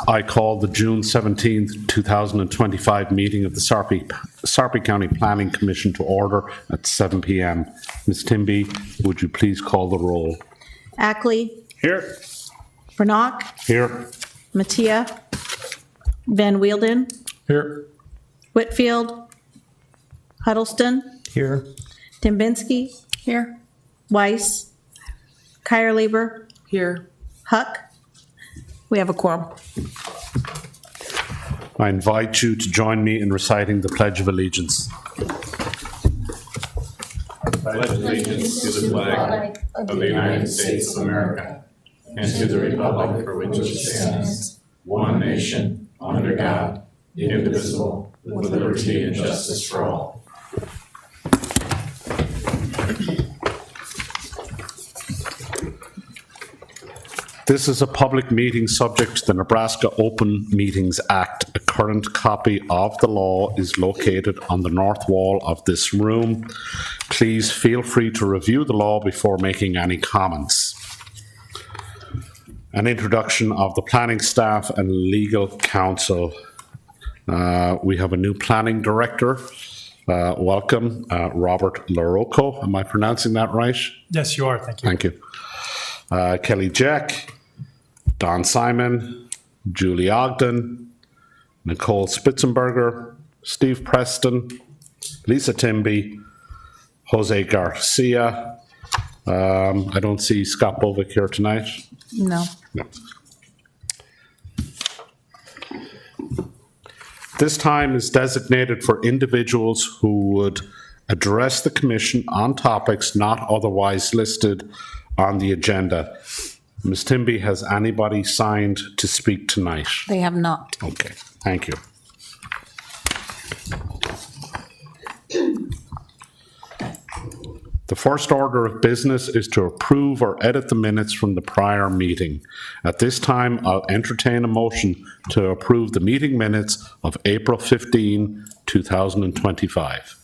I call the June 17th, 2025 meeting of the Sarpy County Planning Commission to order at 7 p.m. Ms. Timby, would you please call the roll? Ackley, Here. Vernock, Here. Mattia, Van Wielden, Here. Whitfield, Huddleston, Here. Timbinski, here, Weiss, Kierleber, Here. Huck. We have a quorum. I invite you to join me in reciting the Pledge of Allegiance. pledge allegiance to the flag of the United States of America and to the republic for which it stands, one nation, under God, indivisible, with liberty and justice for all. This is a public meeting subject to the Nebraska Open Meetings Act. A current copy of the law is located on the north wall of this room. Please feel free to review the law before making any comments. An introduction of the planning staff and legal counsel. We have a new planning director. Welcome, Robert LaRocco. Am I pronouncing that right? Yes, you are. Thank you. Thank you. Kelly Jack, Don Simon, Julie Ogden, Nicole Spitzenberger, Steve Preston, Lisa Timby, Jose Garcia. I don't see Scott Bovick here tonight. No. No. This time is designated for individuals who would address the commission on topics not otherwise listed on the agenda. Ms. Timby, has anybody signed to speak tonight? They have not. Okay, thank you. The first order of business is to approve or edit the minutes from the prior meeting. At this time, I'll entertain a motion to approve the meeting minutes of April 15, 2025.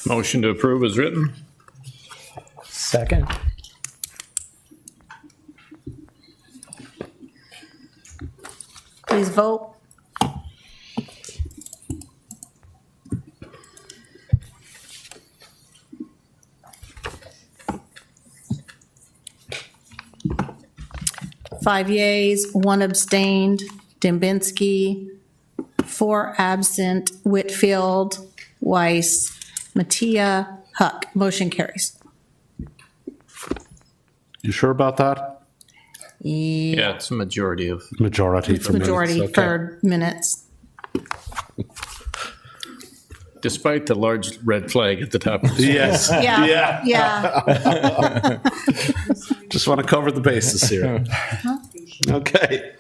Motion to approve is written. Second. Please vote. Five yeas, one abstained, Dimbinski, 4 absent, Whitfield, Weiss, Mattia, Huck. Motion carries. You sure about that? Yeah, it's a majority of. Majority for minutes. Majority Okay. for minutes. Despite the large red flag at the top. Yes. Yeah, yeah. Just want to cover the bases here. Okay.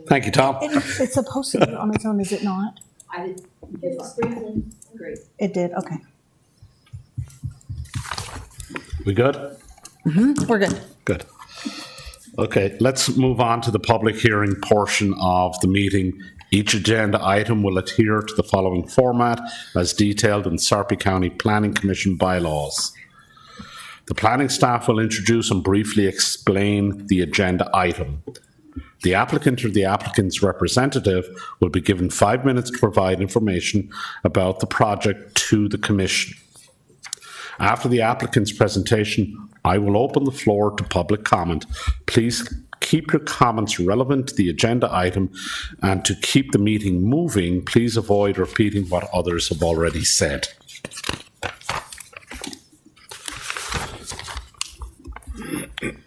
Thank you, Tom. It's supposed to be on its own, is it not? I did. It's briefly. Great. It did, okay. We good? We're good. Good. Okay, let's move on to the public hearing portion of the meeting. Each agenda item will adhere to the following format as detailed in Sarpy County Planning Commission bylaws. The planning staff will introduce and briefly explain the agenda item. The applicant or the applicant's representative will be given 5 minutes to provide information about the project to the commission. After the applicant's presentation, I will open the floor to public comment. Please keep your comments relevant to the agenda item, and to keep the meeting moving, please avoid repeating what others have already said.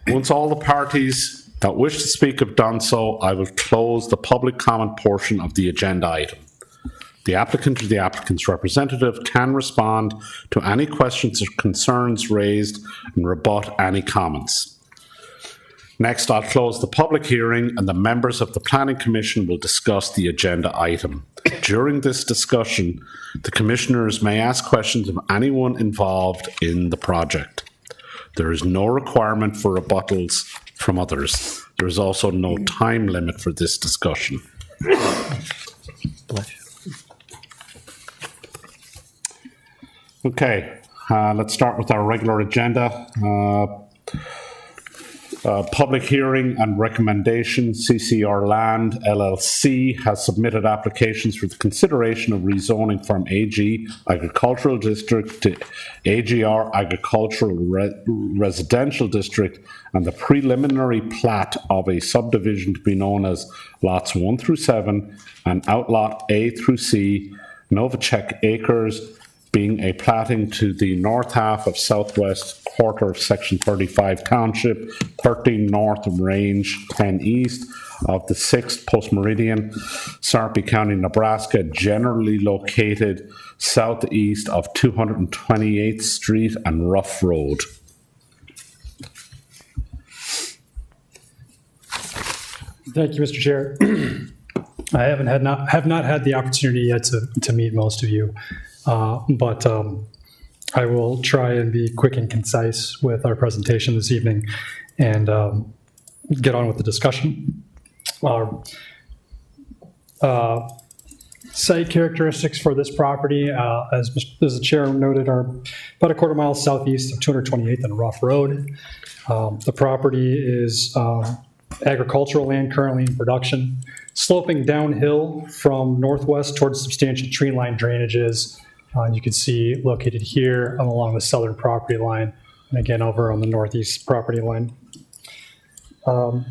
Once all the parties that wish to speak have done so, I will close the public comment portion of the agenda item. The applicant or the applicant's representative can respond to any questions or concerns raised and rebut any comments. Next, I'll close the public hearing and the members of the Planning Commission will discuss the agenda item. During this discussion, the commissioners may ask questions of anyone involved in the project. There is no requirement for rebuttals from others. There is also no time limit for this discussion. Okay, let's start with our regular agenda. Public hearing and recommendation, CCR Land LLC has submitted applications for the consideration of rezoning from AG Agricultural District to AGR Agricultural Residential District, and the preliminary plat of a subdivision to be known as lots 1 through 7 and outlot A through C, Novacek Acres, being a platting to the north half of southwest quarter of Section 35 Township, 13 North Range, 10 East of the 6th Post-Meridian, Sarpy County, Nebraska, generally located southeast of 228th Street and Rough Road. Thank you, Mr. Chair. I have not had the opportunity yet to meet most of you, but I will try and be quick and concise with our presentation this evening and get on with the discussion. Site characteristics for this property, as the chair noted, are about a quarter mile southeast of 228th and Rough Road. The property is agricultural land currently in production, sloping downhill from northwest towards substantial tree line drainages. You can see located here along the southern property line, and again over on the northeast property line. The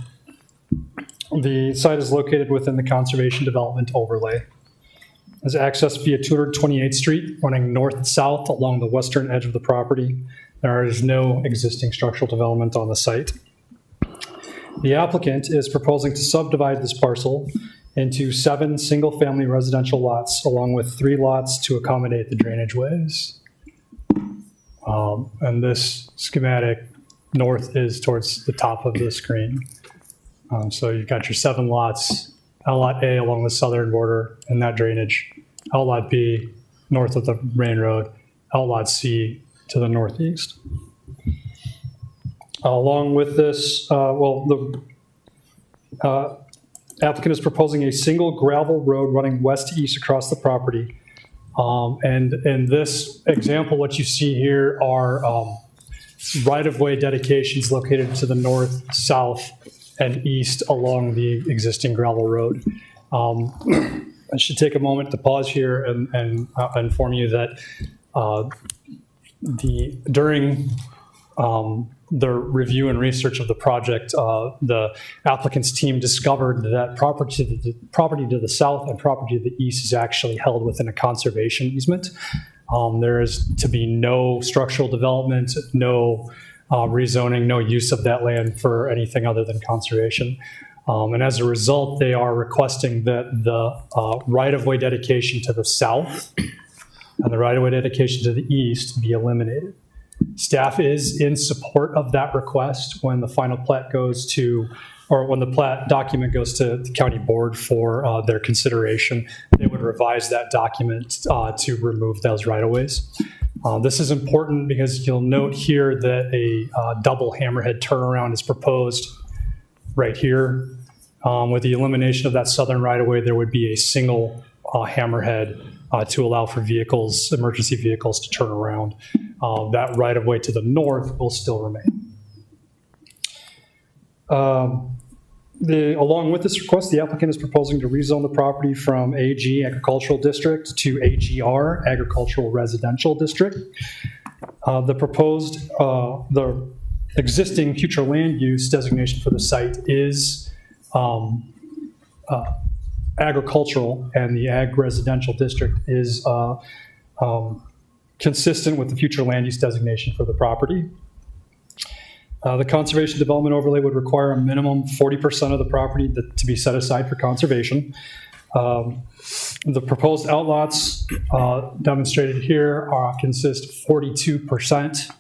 site is located within the Conservation Development Overlay. There's access via 228th Street, running north and south along the western edge of the property. There is no existing structural development on the site. The applicant is proposing to subdivide this parcel into 7 single-family residential lots, along with 3 lots to accommodate the drainage ways. And this schematic north is towards the top of the screen. So you've got your 7 lots, Outlot A along the southern border and that drainage, Outlot B north of the main road, Outlot C to the northeast. Along with this, the applicant is proposing a single gravel road running west to east across the property. And in this example, what you see here are right-of-way dedications located to the north, south, and east along the existing gravel road. I should take a moment to pause here and inform you that during the review and research of the project, the applicant's team discovered that property to the south and property to the east is actually held within a conservation easement. There is to be no structural development, no rezoning, no use of that land for anything other than conservation. And as a result, they are requesting that the right-of-way dedication to the south and the right-of-way dedication to the east be eliminated. Staff is in support of that request when the final plat goes to, or when the plat document goes to the county board for their consideration. They would revise that document to remove those right-of-ways. This is important because you'll note here that a double hammerhead turnaround is proposed right here. With the elimination of that southern right-of-way, there would be a single hammerhead to allow for vehicles, emergency vehicles, to turn around. That right-of-way to the north will still remain. Along with this request, the applicant is proposing to rezone the property from AG Agricultural District to AGR Agricultural Residential District. The existing future land use designation for the site is agricultural, and the ag residential district is consistent with the future land use designation for the property. The conservation development overlay would require a minimum 40% of the property to be set aside for conservation. The proposed outlots demonstrated here consist 42%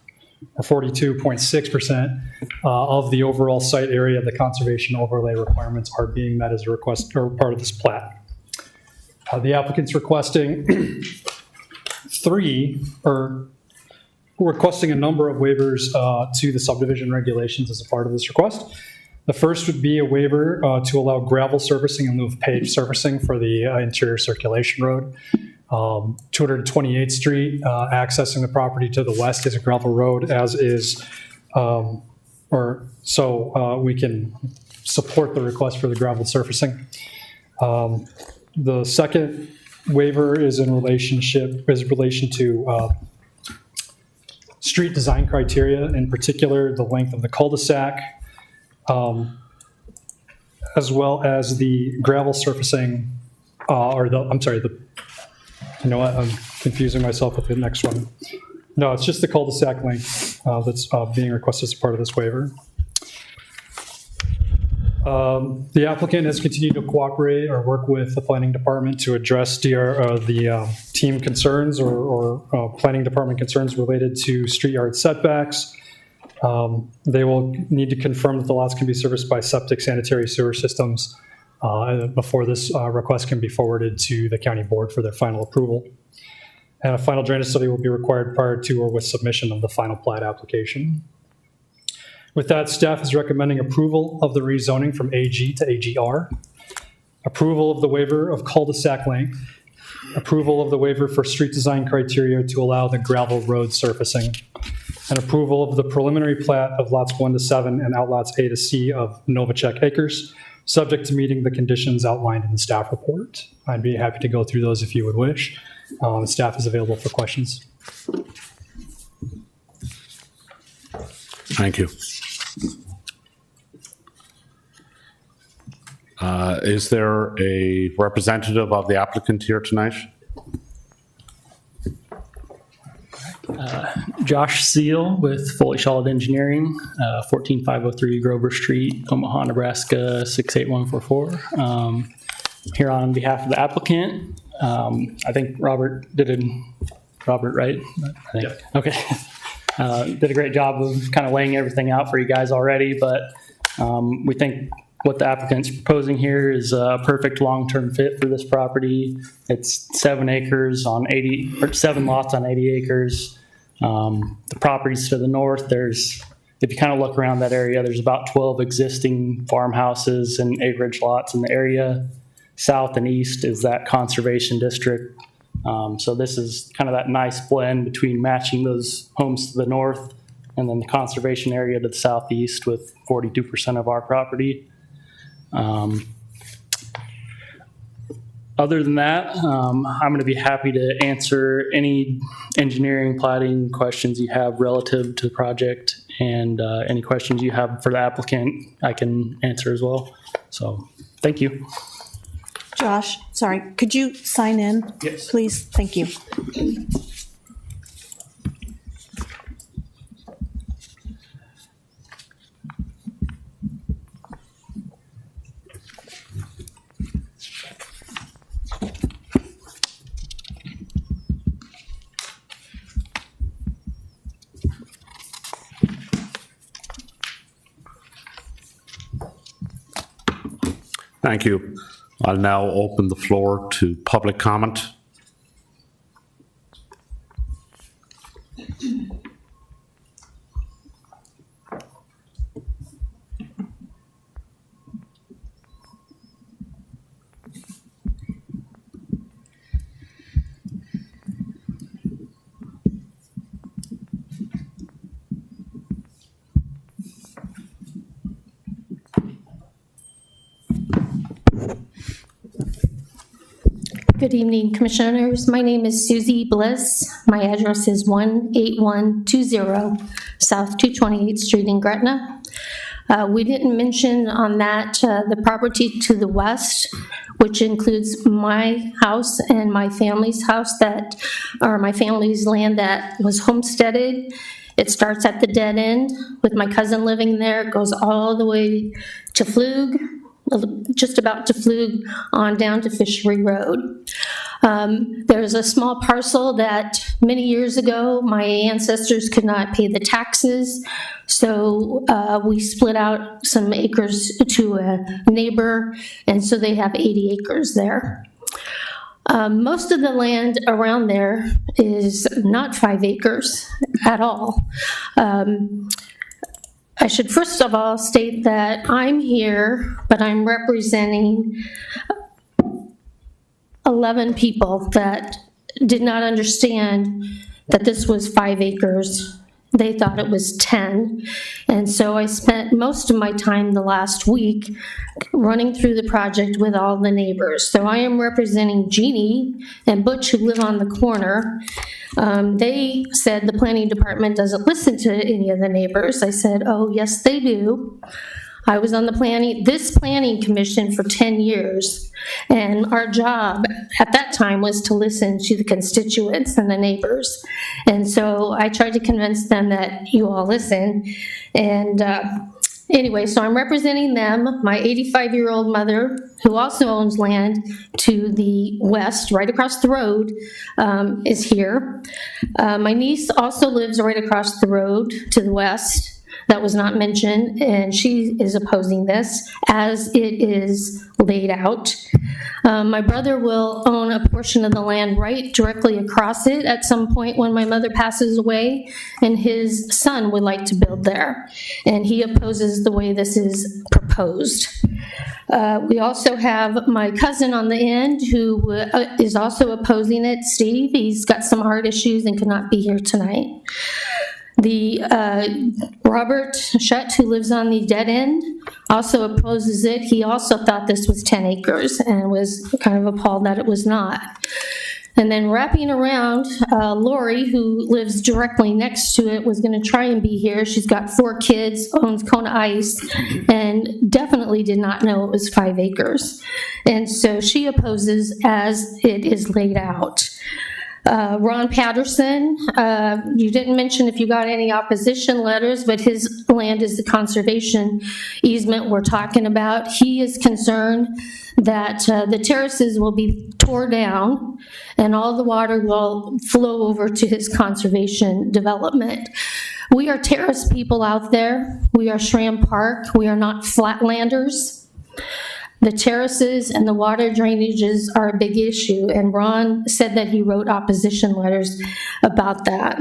or 42.6% of the overall site area. The conservation overlay requirements are being met as a request or part of this plat. The applicant's requesting requesting a number of waivers to the subdivision regulations as a part of this request. The first would be a waiver to allow gravel servicing in lieu of paved servicing for the interior circulation road. 228th Street, accessing the property to the west is a gravel road, as is we can support the request for the gravel surfacing. The second waiver is in relation to street design criteria, in particular the length of the cul-de-sac, as well as the gravel surfacing, you know what, I'm confusing myself with the next one. No, it's just the cul-de-sac length that's being requested as part of this waiver. The applicant has continued to cooperate or work with the planning department to address the team concerns or planning department concerns related to street yard setbacks. They will need to confirm that the lots can be serviced by septic, sanitary, sewer systems before this request can be forwarded to the county board for their final approval. And a final drainage study will be required prior to or with submission of the final plat application. With that, staff is recommending approval of the rezoning from AG to AGR, approval of the waiver of cul-de-sac length, approval of the waiver for street design criteria to allow the gravel road surfacing, and approval of the preliminary plat of lots 1 to 7 and outlots A to C of Novacek Acres, subject to meeting the conditions outlined in the staff report. I'd be happy to go through those if you would wish. Staff is available for questions. Thank you. Is there a representative of the applicant here tonight? Josh Seal with Fully Solid Engineering, 14503 Grover Street, Omaha, Nebraska 68144. Here on behalf of the applicant, I think Robert, right? I think. Yeah. Okay. Did a great job of kind of laying everything out for you guys already, but we think what the applicant's proposing here is a perfect long-term fit for this property. It's 7 acres on 7 lots on 80 acres. The properties to the north, if you kind of look around that area, there's about 12 existing farmhouses and acreage lots in the area. South and east is that conservation district. So this is kind of that nice blend between matching those homes to the north and then the conservation area to the southeast with 42% of our property. Other than that, I'm going to be happy to answer any engineering plating questions you have relative to the project, and any questions you have for the applicant, I can answer as well. So thank you. Josh, sorry, could you sign in? Yes. Please, thank you. Thank you. I'll now open the floor to public comment. Good evening, Commissioners. My name is Susie Bliss. My address is 18120 South 228th Street in Gretna. We didn't mention on that the property to the west, which includes my house and my family's house my family's land that was homesteaded. It starts at the dead end with my cousin living there. It goes all the way to Flug, just about to Flug on down to Fishery Road. There's a small parcel that many years ago my ancestors could not pay the taxes, so we split out some acres to a neighbor, and so they have 80 acres there. Most of the land around there is not 5 acres at all. I should first of all state that I'm here, but I'm representing 11 people that did not understand that this was 5 acres They thought it was 10. And so I spent most of my time the last week running through the project with all the neighbors. So I am representing Jeannie and Butch, who live on the corner. They said the planning department doesn't listen to any of the neighbors. I said, oh, yes, they do. I was on this planning commission for 10 years, and our job at that time was to listen to the constituents and the neighbors. And so I tried to convince them that you all listen. And anyway, so I'm representing them. My 85-year-old mother, who also owns land to the west, right across the road, is here. My niece also lives right across the road to the west. That was not mentioned, and she is opposing this as it is laid out. My brother will own a portion of the land right directly across it at some point when my mother passes away, and his son would like to build there, and he opposes the way this is proposed. We also have my cousin on the end who is also opposing it, Steve. He's got some heart issues and could not be here tonight. The Robert Shutt, who lives on the dead end, also opposes it. He also thought this was 10 acres and was kind of appalled that it was not. And then wrapping around, Lori, who lives directly next to it, was going to try and be here. She's got 4 kids, owns Kona Ice, and definitely did not know it was 5 acres. And so she opposes as it is laid out. Ron Patterson, you didn't mention if you got any opposition letters, but his land is the conservation easement we're talking about. He is concerned that the terraces will be tore down and all the water will flow over to his conservation development. We are terrace people out there. We are Schramm Park. We are not flatlanders. The terraces and the water drainages are a big issue, and Ron said that he wrote opposition letters about that.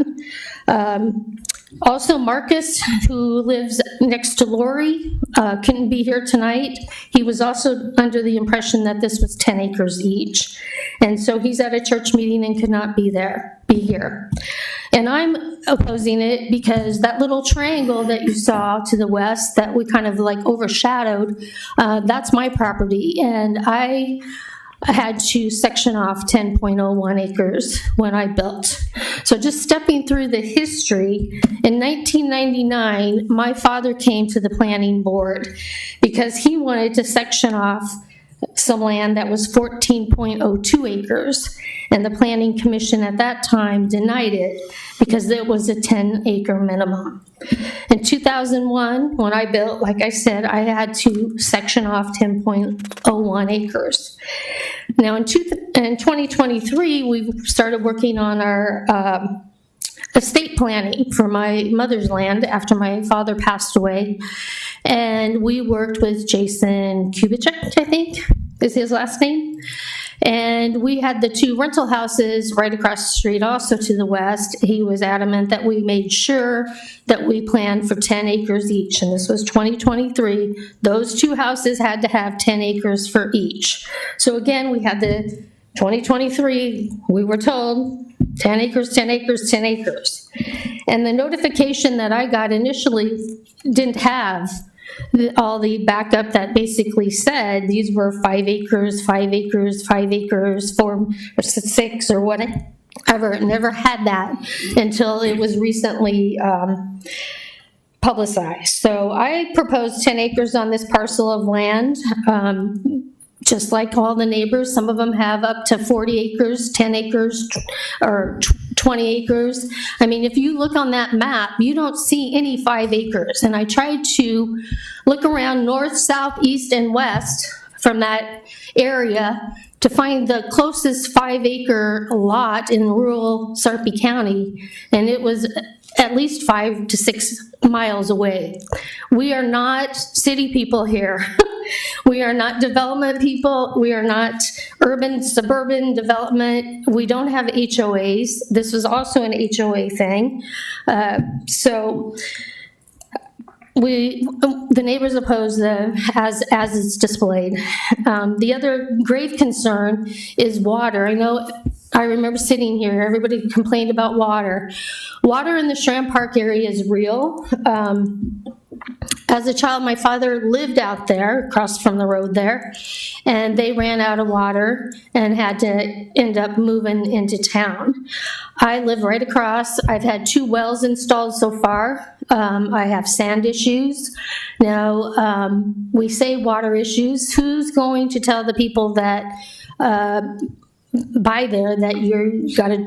Also, Marcus, who lives next to Lori, couldn't be here tonight. He was also under the impression that this was 10 acres each. And so he's at a church meeting and could not be here. And I'm opposing it because that little triangle that you saw to the west that we kind of like overshadowed, that's my property. And I had to section off 10.01 acres when I built. So just stepping through the history, in 1999, my father came to the planning board because he wanted to section off some land that was 14.02 acres. And the planning commission at that time denied it because it was a 10-acre minimum. In 2001, when I built, like I said, I had to section off 10.01 acres. Now in 2023, we started working on our estate planning for my mother's land after my father passed away. And we worked with Jason Kubicek, I think is his last name. And we had the 2 rental houses right across the street, also to the west. He was adamant that we made sure that we planned for 10 acres each, and this was 2023. Those 2 houses had to have 10 acres for each. So again, we had the 2023, we were told 10 acres, 10 acres, 10 acres. And the notification that I got initially didn't have all the backup that basically said these were 5 acres, 5 acres, 5 acres, 4 or 6 or whatever. It never had that until it was recently publicized. So I proposed 10 acres on this parcel of land. Just like all the neighbors, some of them have up to 40 acres, 10 acres, or 20 acres. I mean, if you look on that map, you don't see any 5 acres. And I tried to look around north, south, east, and west from that area to find the closest 5-acre lot in rural Sarpy County, and it was at least 5 to 6 miles away. We are not city people here. We are not development people. We are not urban, suburban development. We don't have HOAs. This was also an HOA thing. So the neighbors oppose as it's displayed. The other grave concern is water. I know I remember sitting here, everybody complained about water. Water in the Strand Park area is real. As a child, my father lived out there, across from the road there, and they ran out of water and had to end up moving into town. I live right across. I've had 2 wells installed so far. I have sand issues. Now, we say water issues. Who's going to tell the people that buy there that you gotta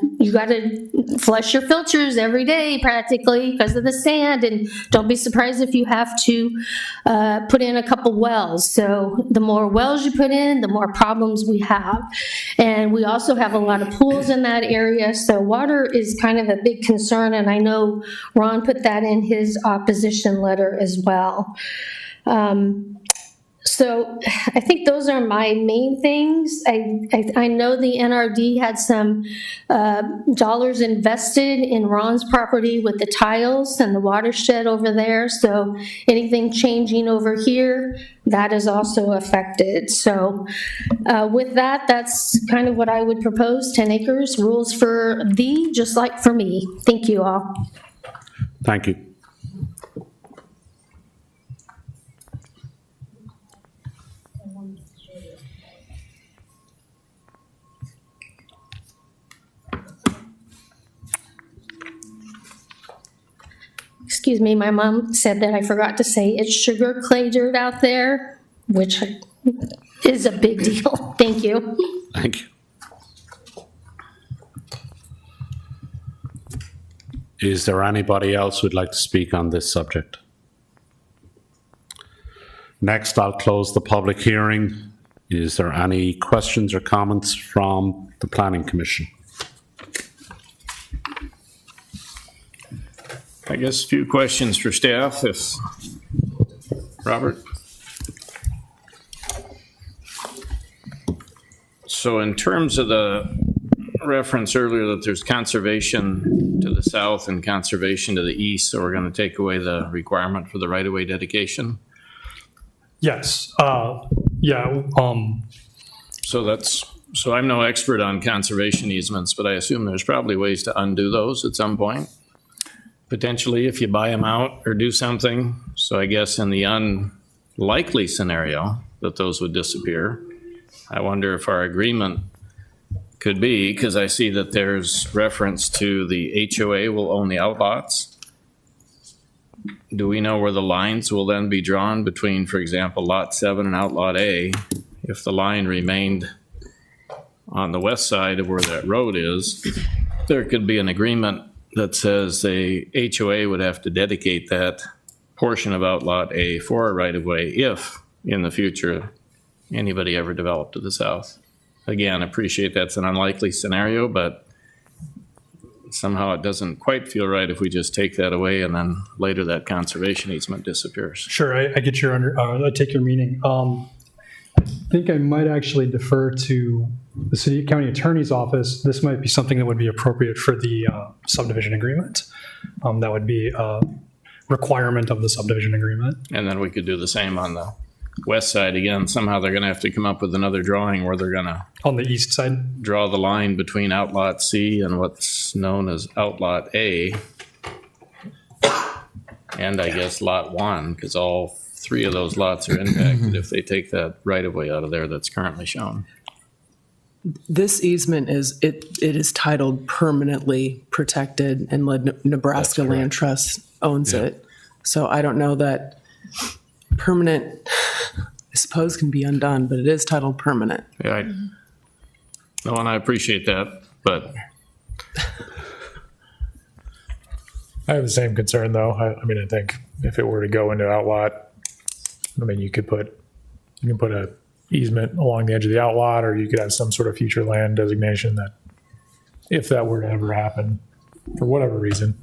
flush your filters every day practically because of the sand, and don't be surprised if you have to put in a couple wells. So the more wells you put in, the more problems we have. And we also have a lot of pools in that area, so water is kind of a big concern, and I know Ron put that in his opposition letter as well. So I think those are my main things. I know the NRD had some dollars invested in Ron's property with the tiles and the watershed over there. So anything changing over here, that is also affected. So with that, that's kind of what I would propose. 10 acres, rules for thee, just like for me. Thank you all. Thank you. Excuse me, my mom said that I forgot to say it's sugar clay dirt out there, which is a big deal. Thank you. Thank you. Is there anybody else who'd like to speak on this subject? Next, I'll close the public hearing. Is there any questions or comments from the Planning Commission? I guess a few questions for staff, if, Robert? So in terms of the reference earlier that there's conservation to the south and conservation to the east, so we're going to take away the requirement for the right-of-way dedication? Yes, yeah, So I'm no expert on conservation easements, but I assume there's probably ways to undo those at some point. Potentially, if you buy them out or do something. So I guess in the unlikely scenario that those would disappear, I wonder if our agreement could be, because I see that there's reference to the HOA will own the outlots. Do we know where the lines will then be drawn between, for example, Lot 7 and Outlot A? If the line remained on the west side of where that road is, there could be an agreement that says the HOA would have to dedicate that portion of Outlot A for a right-of-way if, in the future, anybody ever developed to the south. Again, appreciate that's an unlikely scenario, but somehow it doesn't quite feel right if we just take that away and then later that conservation easement disappears. sure, I get your I take your meaning. I think I might actually defer to the city county attorney's office. This might be something that would be appropriate for the subdivision agreement. That would be a requirement of the subdivision agreement. And then we could do the same on the west side. Again, somehow they're going to have to come up with another drawing where they're going to On the east side, draw the line between Outlot C and what's known as Outlot A. And I guess Lot 1, because all 3 of those lots are impacted if they take that right-of-way out of there that's currently shown. This easement it is titled permanently protected, and Nebraska Land Trust owns it. So I don't know that permanent, I suppose, can be undone, but it is titled permanent. Yeah, no, and I appreciate that, but I have the same concern, though. I mean, I think if it were to go into outlot, I mean, you can put a easement along the edge of the outlot, or you could have some sort of future land designation that, if that were to ever happen, for whatever reason,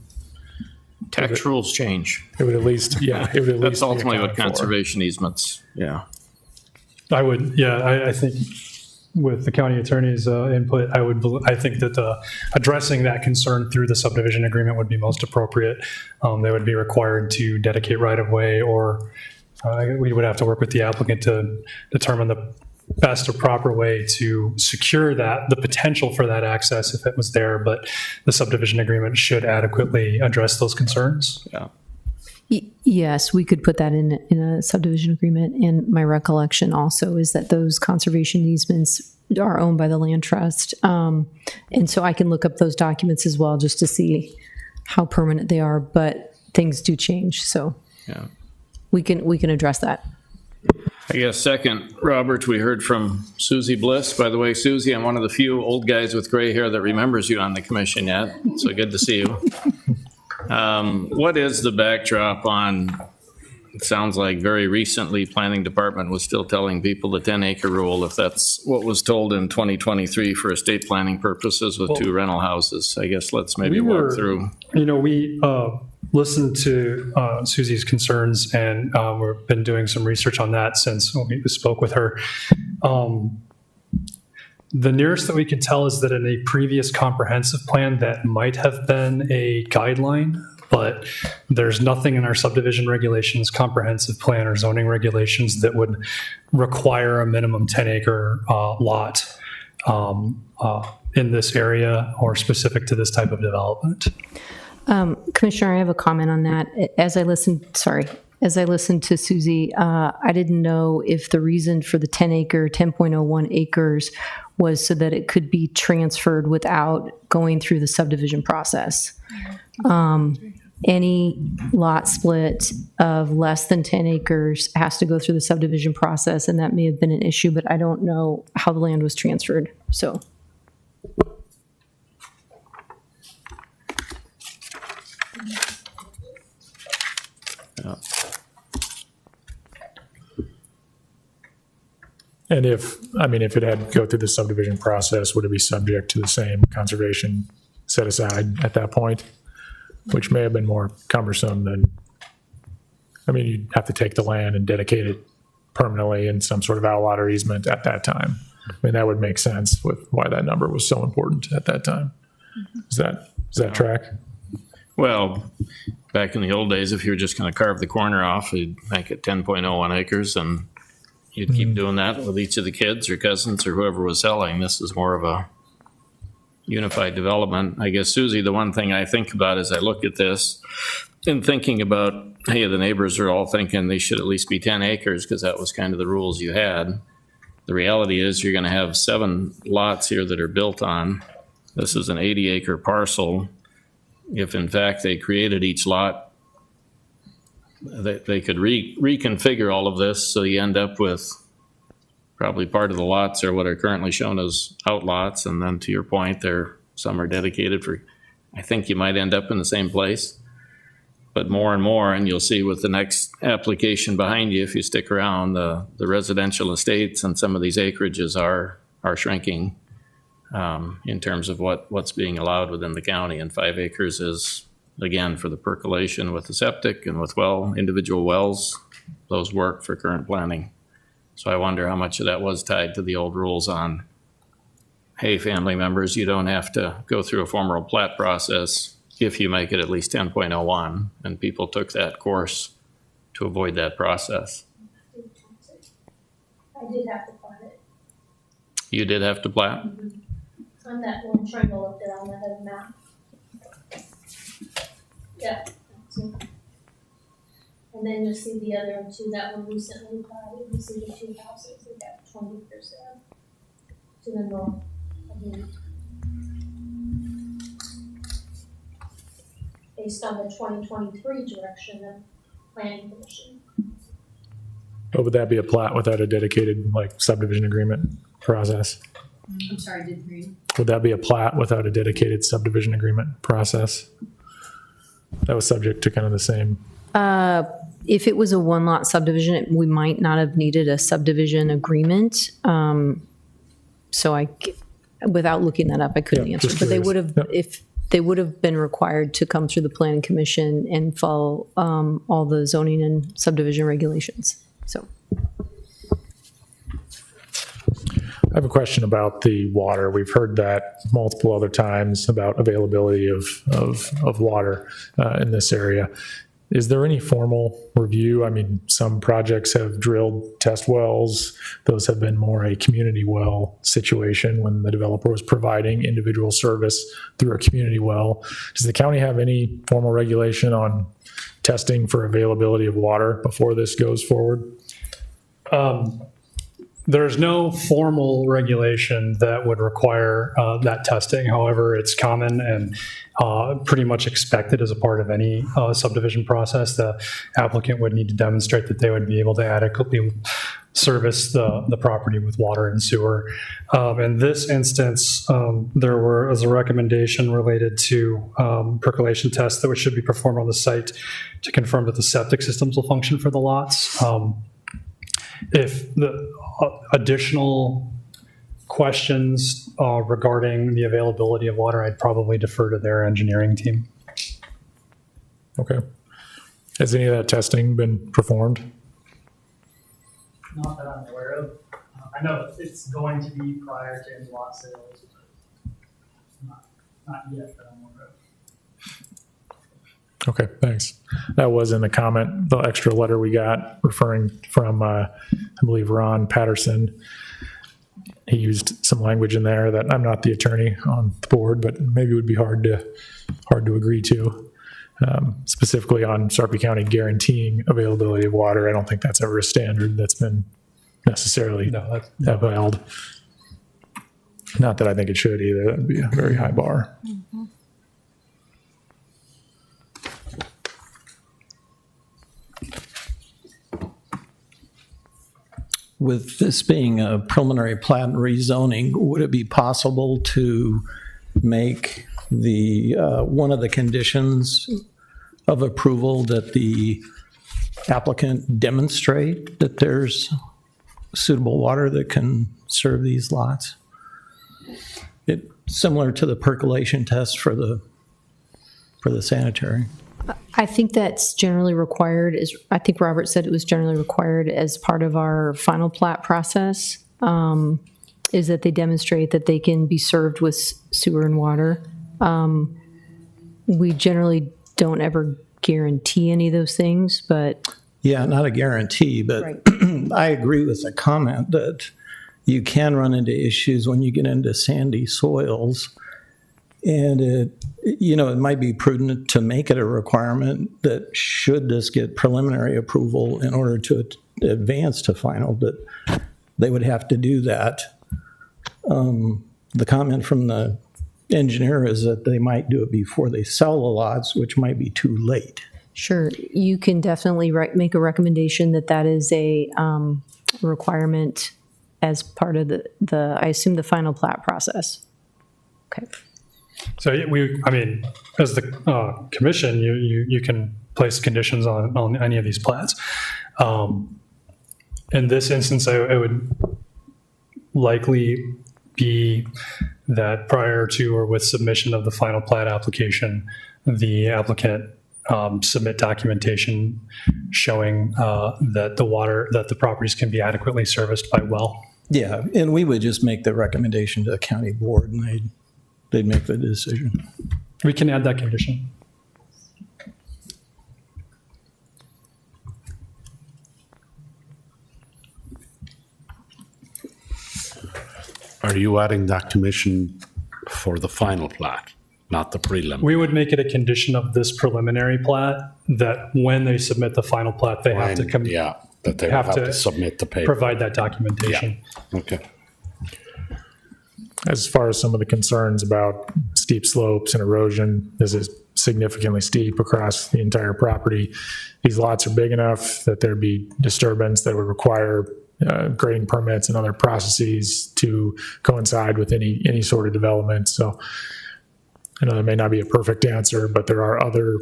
tax rules change. it would at least, yeah, it would at least. That's be ultimately what accounted for. conservation easements, yeah. I would, yeah, I think with the county attorney's input, I think that addressing that concern through the subdivision agreement would be most appropriate. They would be required to dedicate right-of-way, or we would have to work with the applicant to determine the best or proper way to secure that, the potential for that access if it was there, but the subdivision agreement should adequately address those concerns. Yes, we could put that in a subdivision agreement. And my recollection also is that those conservation easements are owned by the land trust. And so I can look up those documents as well just to see how permanent they are, but things do change. So Yeah. we can address that. I guess second, Robert, we heard from Susie Bliss. By the way, Susie, I'm one of the few old guys with gray hair that remembers you on the commission yet, so good to see you. What is the backdrop on, it sounds like very recently, Planning Department was still telling people the 10-acre rule, if that's what was told in 2023 for estate planning purposes with two rental houses. I guess let's maybe walk through. We listened to Susie's concerns, and we've been doing some research on that since we spoke with her. The nearest that we can tell is that in a previous comprehensive plan, that might have been a guideline, but there's nothing in our subdivision regulations, comprehensive plan, or zoning regulations that would require a minimum 10-acre lot in this area or specific to this type of development. Commissioner, I have a comment on that. As I listened to Susie, I didn't know if the reason for the 10.01 acres was so that it could be transferred without going through the subdivision process. Any lot split of less than 10 acres has to go through the subdivision process, and that may have been an issue, but I don't know how the land was transferred, so. And if it had to go through the subdivision process, would it be subject to the same conservation set aside at that point? Which may have been more cumbersome than, you'd have to take the land and dedicate it permanently in some sort of outlot or easement at that time. That would make sense with why that number was so important at that time. Does that track? Well, back in the old days, if you were just going to carve the corner off, you'd make it 10.01 acres, and you'd keep doing that with each of the kids or cousins or whoever was selling. This is more of a unified development. I guess, Susie, the one thing I think about as I look at this and thinking about, hey, the neighbors are all thinking they should at least be 10 acres because that was kind of the rules you had. The reality is you're going to have 7 lots here that are built on. This is an 80-acre parcel. If in fact they created each lot, they could reconfigure all of this so you end up with probably part of the lots are what are currently shown as outlots, and then to your point, some are dedicated for, I think you might end up in the same place. But more and more, and you'll see with the next application behind you, if you stick around, the residential estates and some of these acreages are shrinking in terms of what's being allowed within the county. And 5 acres is, again, for the percolation with the septic and with individual wells, those work for current planning. So I wonder how much of that was tied to the old rules on, hey, family members, you don't have to go through a formal plat process if you make it at least 10.01, and people took that course to avoid that process. I did have to plat it. You did have to plat? On that little triangle up there on the map. Yeah. And then you'll see the other 2 that were recently platted. You see the 2 houses, they got 20 acres there to the north of me. Based on the 2023 direction of planning commission. But would that be a plat without a dedicated subdivision agreement process? I'm sorry, I didn't hear you. Would that be a plat without a dedicated subdivision agreement process? That was subject to kind of the same. If it was a 1-lot subdivision, we might not have needed a subdivision agreement. So without looking that up, I couldn't answer. But they would have, if they would have been required to come through the planning commission and follow all the zoning and subdivision regulations. So. I have a question about the water. We've heard that multiple other times about availability of water in this area. Is there any formal review? I mean, some projects have drilled test wells. Those have been more a community well situation when the developer was providing individual service through a community well. Does the county have any formal regulation on testing for availability of water before this goes forward? There's no formal regulation that would require that testing. However, it's common and pretty much expected as a part of any subdivision process. The applicant would need to demonstrate that they would be able to adequately service the property with water and sewer. In this instance, there was a recommendation related to percolation tests that should be performed on the site to confirm that the septic systems will function for the lots. If the additional questions regarding the availability of water, I'd probably defer to their engineering team. Okay. Has any of that testing been performed? Not that I'm aware of. I know it's going to be prior to any lot sales, but not yet that I'm aware of. Okay, thanks. That was in the comment, the extra letter we got referring from, I believe, Ron Patterson. He used some language in there that I'm not the attorney on the board, but maybe would be hard to agree to. Specifically on Sarpy County guaranteeing availability of water. I don't think that's ever a standard that's been necessarily upheld. Not that I think it should either. That'd be a very high bar. With this being a preliminary plat and rezoning, would it be possible to make the one of the conditions of approval that the applicant demonstrate that there's suitable water that can serve these lots? Similar to the percolation test for the sanitary. I think that's generally required, I think Robert said it was generally required as part of our final plat process, is that they demonstrate that they can be served with sewer and water. We generally don't ever guarantee any of those things, but. Yeah, not a guarantee, but Right. I agree with the comment that you can run into issues when you get into sandy soils. And it might be prudent to make it a requirement that should this get preliminary approval in order to advance to final, that they would have to do that. The comment from the engineer is that they might do it before they sell the lots, which might be too late. Sure, you can definitely make a recommendation that is a requirement as part of I assume, the final plat process. Okay. So as the commission, you can place conditions on any of these plats. In this instance, it would likely be that prior to or with submission of the final plat application, the applicant submit documentation showing that the properties can be adequately serviced by well. Yeah, and we would just make the recommendation to the county board and they'd make the decision. We can add that condition. Are you adding that commission for the final plat, not the prelim? We would make it a condition of this preliminary plat that when they submit the final plat, they have to come. Yeah, that they have to submit the paper. Provide that documentation. Okay. As far as some of the concerns about steep slopes and erosion, this is significantly steep across the entire property. These lots are big enough that there'd be disturbance that would require grading permits and other processes to coincide with any sort of development. So I know there may not be a perfect answer, but there are other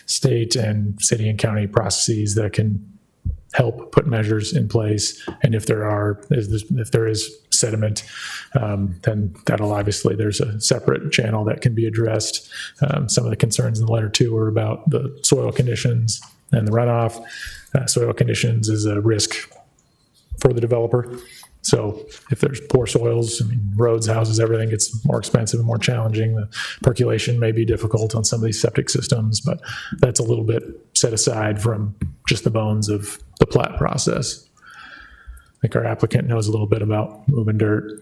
state and city and county processes that can help put measures in place. And if there is sediment, then that'll obviously, there's a separate channel that can be addressed. Some of the concerns in the letter too were about the soil conditions and the runoff. Soil conditions is a risk for the developer. So if there's poor soils, I mean, roads, houses, everything gets more expensive and more challenging. The percolation may be difficult on some of these septic systems, but that's a little bit set aside from just the bones of the plat process. I think our applicant knows a little bit about moving dirt.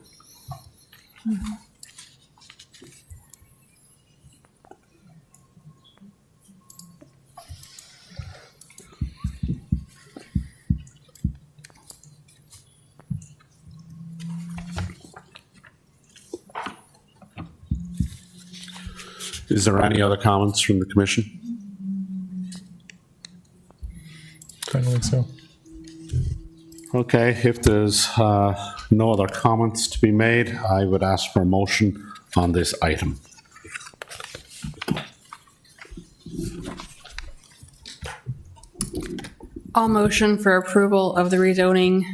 Is there any other comments from the commission? I don't think so. Okay, if there's no other comments to be made, I would ask for a motion on this item. All motion for approval of the rezoning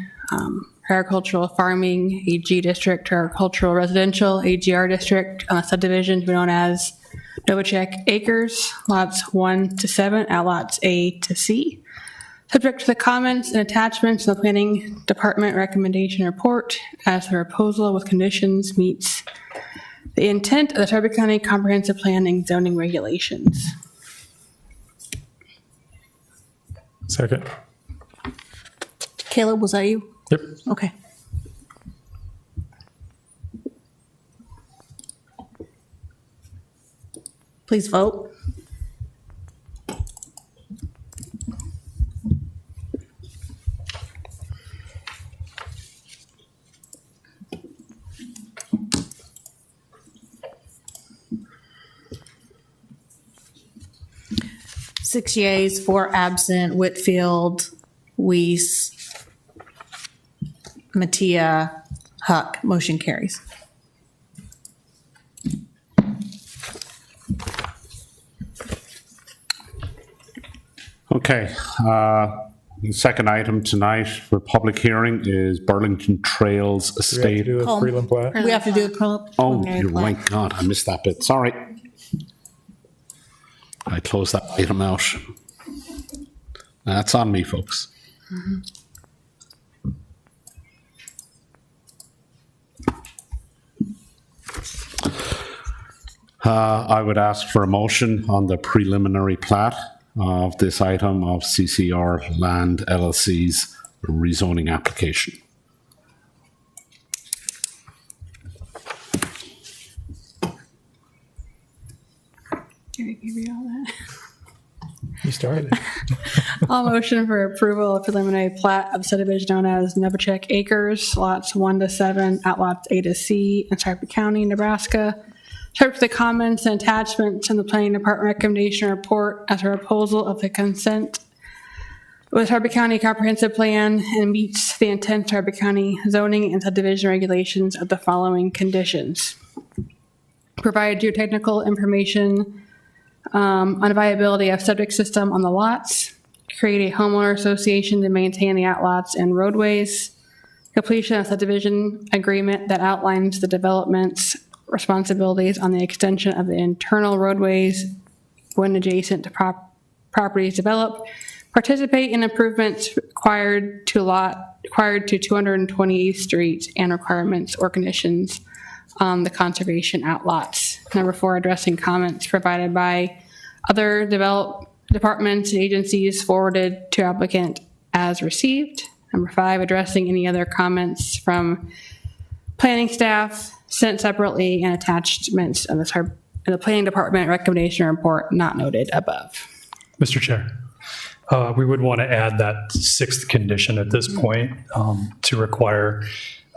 agricultural farming AG district to agricultural residential AGR district on a subdivision to be known as Novacek Acres, lots 1 to 7, at lots A to C. Subject to the comments and attachments in the planning department recommendation report as the proposal with conditions meets the intent of the Sarpy County Comprehensive Plan and zoning regulations. Second. Caleb, was that you? Yep. Okay. Please vote. Six yeas, 4 absent. Whitfield, Weiss, Mattia, Huck. Motion carries. Okay, the second item tonight for public hearing is Burlington Trails Do we have to Estate. do a prelim plat? We have to do a Oh, preliminary you're plat. right, God, I missed that bit, sorry. I closed that item out. That's on me, folks. I would ask for a motion on the preliminary plat of this item of CCR Land LLC's rezoning application. Gary gave you all that. You started. All motion for approval of preliminary plat of subdivision known as Novacek Acres, lots 1 to 7, at lots A to C in Sarpy County, Nebraska. Subject to the comments and attachments in the planning department recommendation report as a proposal of the consent with Sarpy County Comprehensive Plan and meets the intent of Sarpy County zoning and subdivision regulations of the following conditions. Provide geotechnical information on viability of septic system on the lots, create a homeowner association to maintain the outlots and roadways, completion of subdivision agreement that outlines the development's responsibilities on the extension of the internal roadways when adjacent to properties developed, participate in improvements required to 228th Street and requirements or conditions on the conservation outlots. Number 4, addressing comments provided by other departments and agencies forwarded to applicant as received. Number 5, addressing any other comments from planning staff sent separately and attachments in the planning department recommendation report not noted above. Mr. Chair, we would want to add that 6th condition at this point to require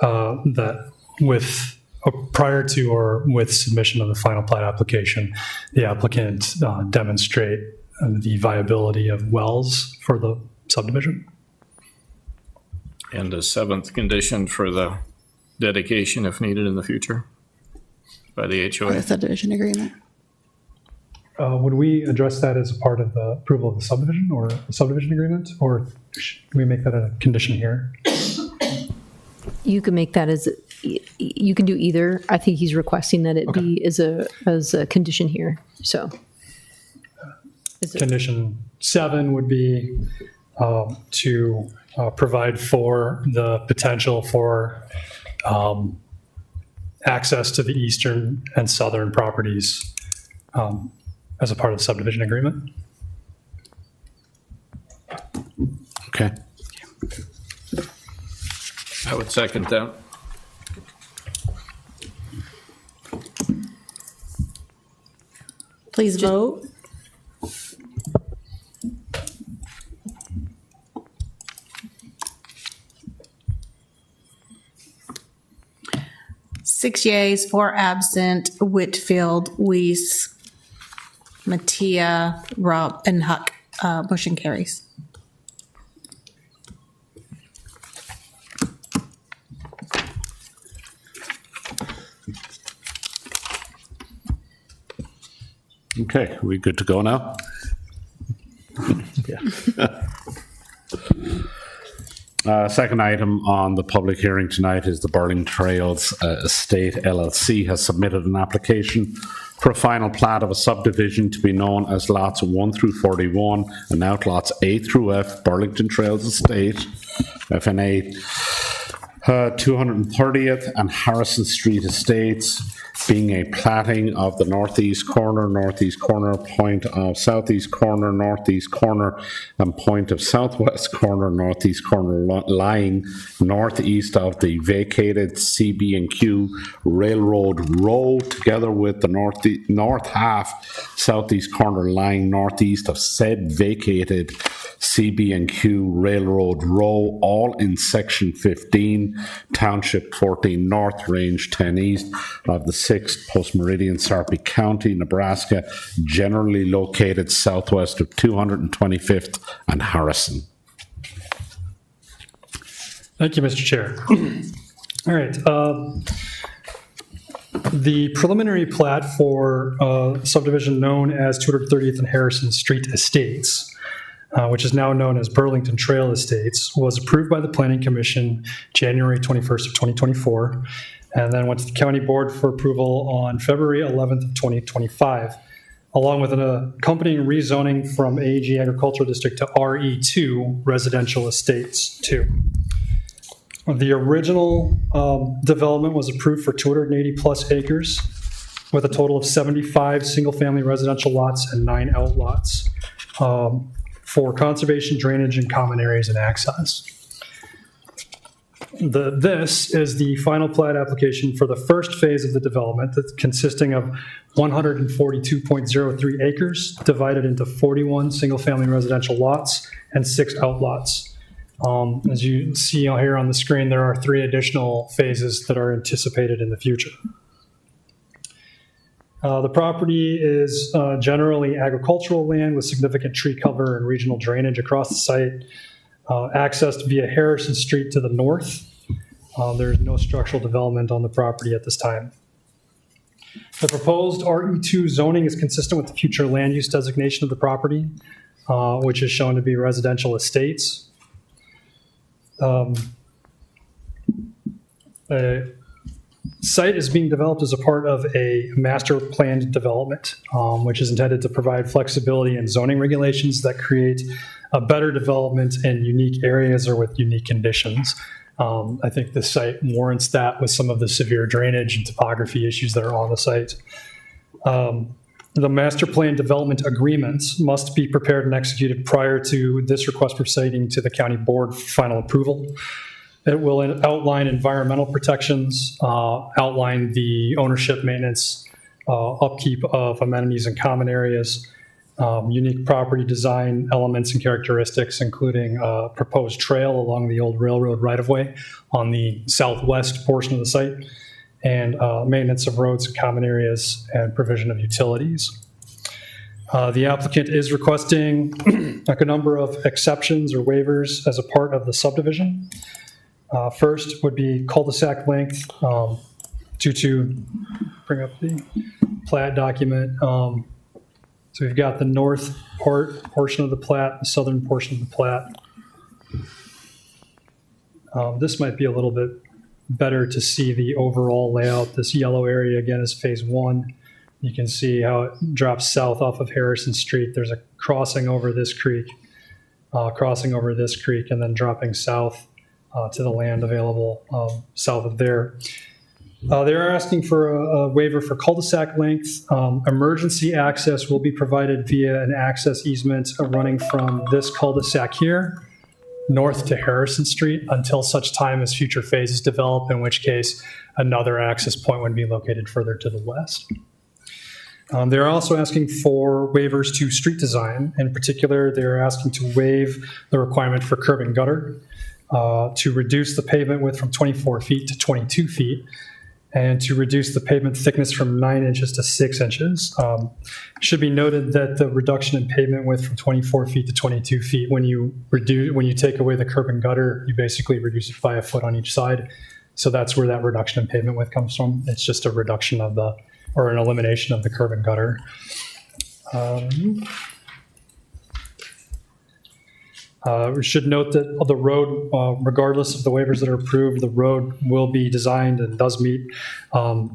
that prior to or with submission of the final plat application, the applicant demonstrate the viability of wells for the subdivision. And a 7th condition for the dedication if needed in the future by the Or HOA. the subdivision agreement. Would we address that as a part of the approval of the subdivision or the subdivision agreement, or should we make that a condition here? You can make that as, you can do either. I think he's requesting that it be as a condition here, so. Condition 7 would be to provide for the potential for access to the eastern and southern properties as a part of the subdivision agreement. Okay. I would second that. Please vote. Six yeas, 4 absent, Whitfield, Weiss, Mattia, Rob, and Huck. Motion carries. Okay, we good to go now? Second item on the public hearing tonight is the Burling Trails Estate LLC has submitted an application for a final plat of a subdivision to be known as lots 1 through 41 and outlots A through F, Burlington Trails Estate, FNA 230th and Harrison Street Estates, being a platting of the northeast corner, point of southeast corner, northeast corner, and point of southwest corner, northeast corner, lying northeast of the vacated CB&Q Railroad Row, together with the north half southeast corner lying northeast of said vacated CB&Q Railroad Row, all in Section 15, Township 14 North, Range 10 East of the 6th Post-Meridian, Sarpy County, Nebraska, generally located southwest of 225th and Harrison. Thank you, Mr. Chair. All right. The preliminary plat for subdivision known as 230th and Harrison Street Estates, which is now known as Burlington Trail Estates, was approved by the Planning Commission January 21st of 2024, and then went to the County Board for approval on February 11th of 2025, along with an accompanying rezoning from AG Agricultural District to RE2 Residential Estates 2. The original development was approved for 280 plus acres with a total of 75 single-family residential lots and 9 outlots for conservation, drainage, and common areas and access. This is the final plat application for the first phase of the development, that's consisting of 142.03 acres divided into 41 single-family residential lots and 6 outlots. As you see here on the screen, there are 3 additional phases that are anticipated in the future. The property is generally agricultural land with significant tree cover and regional drainage across the site, accessed via Harrison Street to the north. There's no structural development on the property at this time. The proposed RE2 zoning is consistent with the future land use designation of the property, which is shown to be residential estates. The site is being developed as a part of a master planned development, which is intended to provide flexibility in zoning regulations that create a better development in unique areas or with unique conditions. I think the site warrants that with some of the severe drainage and topography issues that are on the site. The master plan development agreements must be prepared and executed prior to this request proceeding to the county board for final approval. It will outline environmental protections, outline the ownership, maintenance, upkeep of amenities and common areas, unique property design elements and characteristics, including a proposed trail along the old railroad right-of-way on the southwest portion of the site, and maintenance of roads and common areas and provision of utilities. The applicant is requesting a number of exceptions or waivers as a part of the subdivision. First would be cul-de-sac length, due to bring up the plat document. So we've got the north portion of the plat, the southern portion of the plat. This might be a little bit better to see the overall layout. This yellow area again is phase 1. You can see how it drops south off of Harrison Street. There's a crossing over this creek. crossing over this creek and then dropping south to the land available south of there. They're asking for a waiver for cul-de-sac length. Emergency access will be provided via an access easement running from this cul-de-sac here north to Harrison Street until such time as future phases develop, in which case another access point would be located further to the west. They're also asking for waivers to street design. In particular, they're asking to waive the requirement for curb and gutter, to reduce the pavement width from 24 feet to 22 feet, and to reduce the pavement thickness from 9 inches to 6 inches. It should be noted that the reduction in pavement width from 24 feet to 22 feet, when you take away the curb and gutter, you basically reduce it by a foot on each side. So that's where that reduction in pavement width comes from. It's just a reduction of or an elimination of the curb and gutter. We should note that the road, regardless of the waivers that are approved, the road will be designed and does meet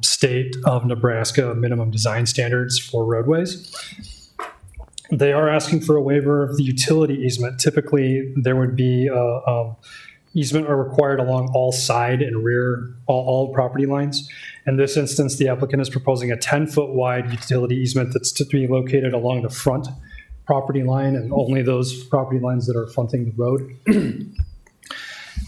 state of Nebraska minimum design standards for roadways. They are asking for a waiver of the utility easement. Typically, there would be easement are required along all side and rear, all property lines. In this instance, the applicant is proposing a 10-foot wide utility easement that's to be located along the front property line and only those property lines that are fronting the road.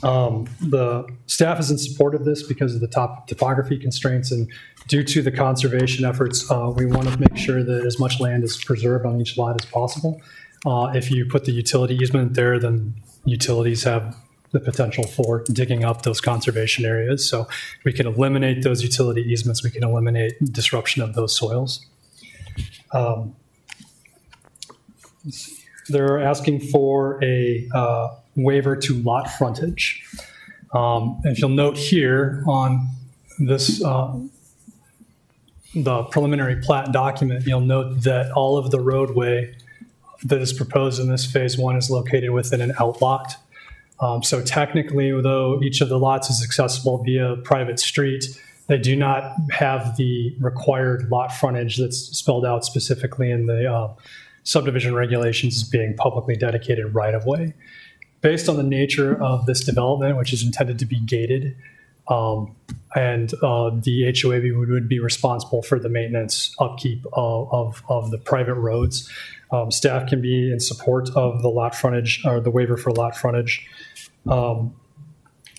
The staff is in support of this because of the topography constraints, and due to the conservation efforts, we want to make sure that as much land is preserved on each lot as possible. If you put the utility easement there, then utilities have the potential for digging up those conservation areas. So we can eliminate those utility easements. We can eliminate disruption of those soils. They're asking for a waiver to lot frontage. If you'll note here on this, the preliminary plat document, you'll note that all of the roadway that is proposed in this phase one is located within an outlot. So technically, though each of the lots is accessible via private street, they do not have the required lot frontage that's spelled out specifically in the subdivision regulations as being publicly dedicated right-of-way. Based on the nature of this development, which is intended to be gated, and the HOA would be responsible for the maintenance upkeep of the private roads, staff can be in support of the lot frontage or the waiver for lot frontage.